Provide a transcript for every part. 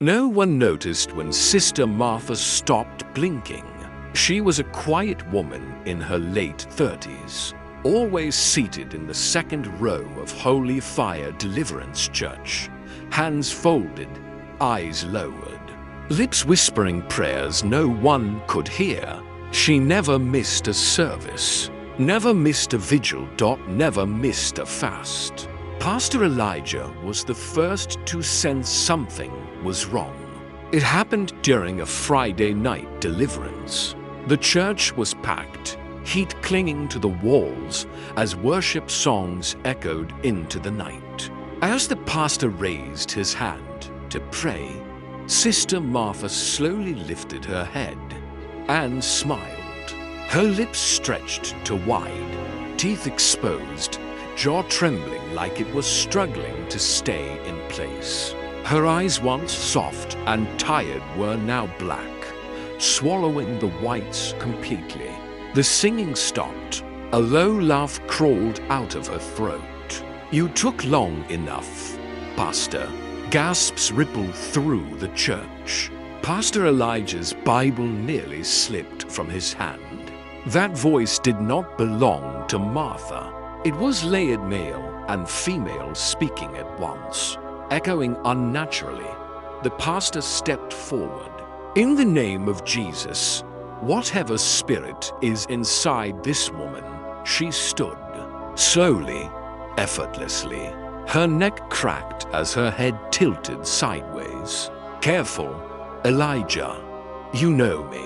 No one noticed when Sister Martha stopped blinking. She was a quiet woman in her late 30s, always seated in the second row of Holy Fire Deliverance Church, hands folded, eyes lowered, lips whispering prayers no one could hear. She never missed a service, never missed a vigil, never missed a fast. Pastor Elijah was the first to sense something was wrong. It happened during a Friday night deliverance. The church was packed, heat clinging to the walls as worship songs echoed into the night. As the pastor raised his hand to pray, Sister Martha slowly lifted her head and smiled. Her lips stretched to wide, teeth exposed, jaw trembling like it was struggling to stay in place. Her eyes, once soft and tired, were now black, swallowing the whites completely. The singing stopped. A low laugh crawled out of her throat. "You took long enough, Pastor." Gasps rippled through the church. Pastor Elijah's Bible nearly slipped from his hand. That voice did not belong to Martha. It was layered male and female speaking at once, echoing unnaturally. The pastor stepped forward. "In the name of Jesus, whatever spirit is inside this woman," she stood. Slowly, effortlessly, her neck cracked as her head tilted sideways. "Careful, Elijah. You know me."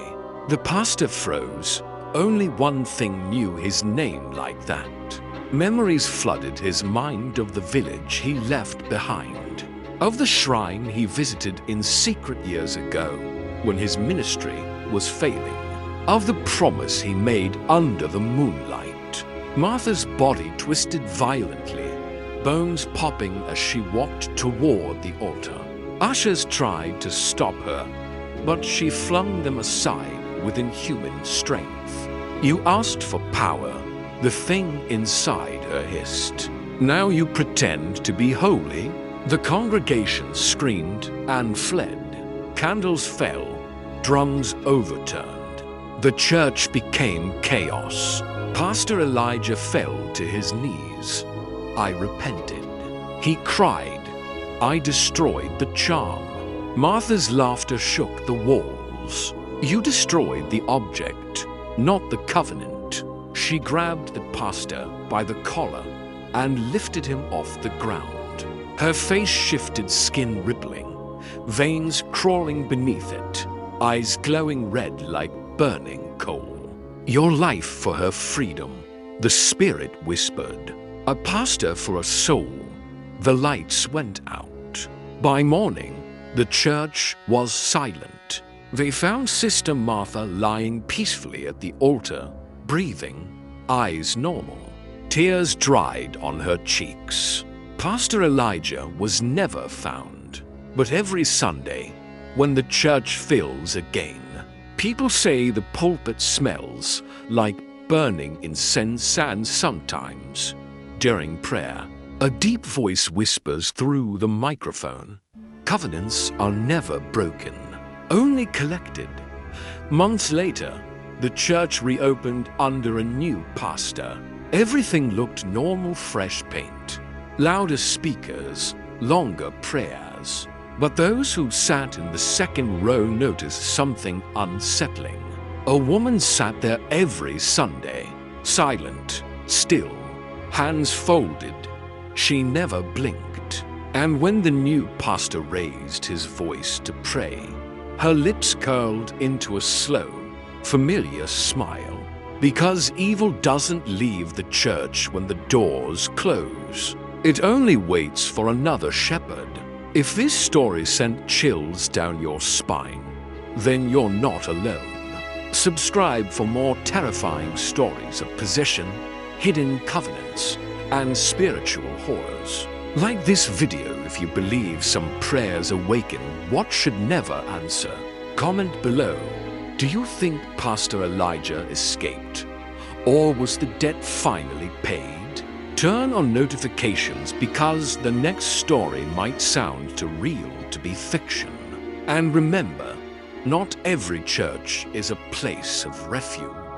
The pastor froze. Only one thing knew his name like that. Memories flooded his mind of the village he left behind, of the shrine he visited in secret years ago when his ministry was failing, of the promise he made under the moonlight. Martha's body twisted violently, bones popping as she walked toward the altar. Ushers tried to stop her, but she flung them aside with inhuman strength. "You asked for power," the thing inside her hissed. "Now you pretend to be holy?" The congregation screamed and fled. Candles fell, drums overturned. The church became chaos. Pastor Elijah fell to his knees. "I repented," he cried. "I destroyed the charm." Martha's laughter shook the walls. "You destroyed the object, not the covenant." She grabbed the pastor by the collar and lifted him off the ground. Her face shifted, skin rippling, veins crawling beneath it, eyes glowing red like burning coal. "Your life for her freedom," the spirit whispered. "A pastor for a soul." The lights went out. By morning, the church was silent. They found Sister Martha lying peacefully at the altar, breathing, eyes normal. Tears dried on her cheeks. Pastor Elijah was never found. But every Sunday, when the church fills again, people say the pulpit smells like burning incense, and sometimes, during prayer, a deep voice whispers through the microphone, "Covenants are never broken, only collected." Months later, the church reopened under a new pastor. Everything looked normal: fresh paint, louder speakers, longer prayers. But those who sat in the second row noticed something unsettling. A woman sat there every Sunday, silent, still, hands folded. She never blinked. And when the new pastor raised his voice to pray, her lips curled into a slow, familiar smile. Because evil doesn't leave the church when the doors close. It only waits for another shepherd. If this story sent chills down your spine, then you're not alone. Subscribe for more terrifying stories of possession, hidden covenants, and spiritual horrors. Like this video if you believe some prayers awaken what should never answer. Comment below. Do you think Pastor Elijah escaped? Or was the debt finally paid? Turn on notifications because the next story might sound too real to be fiction. And remember, not every church is a place of refuge.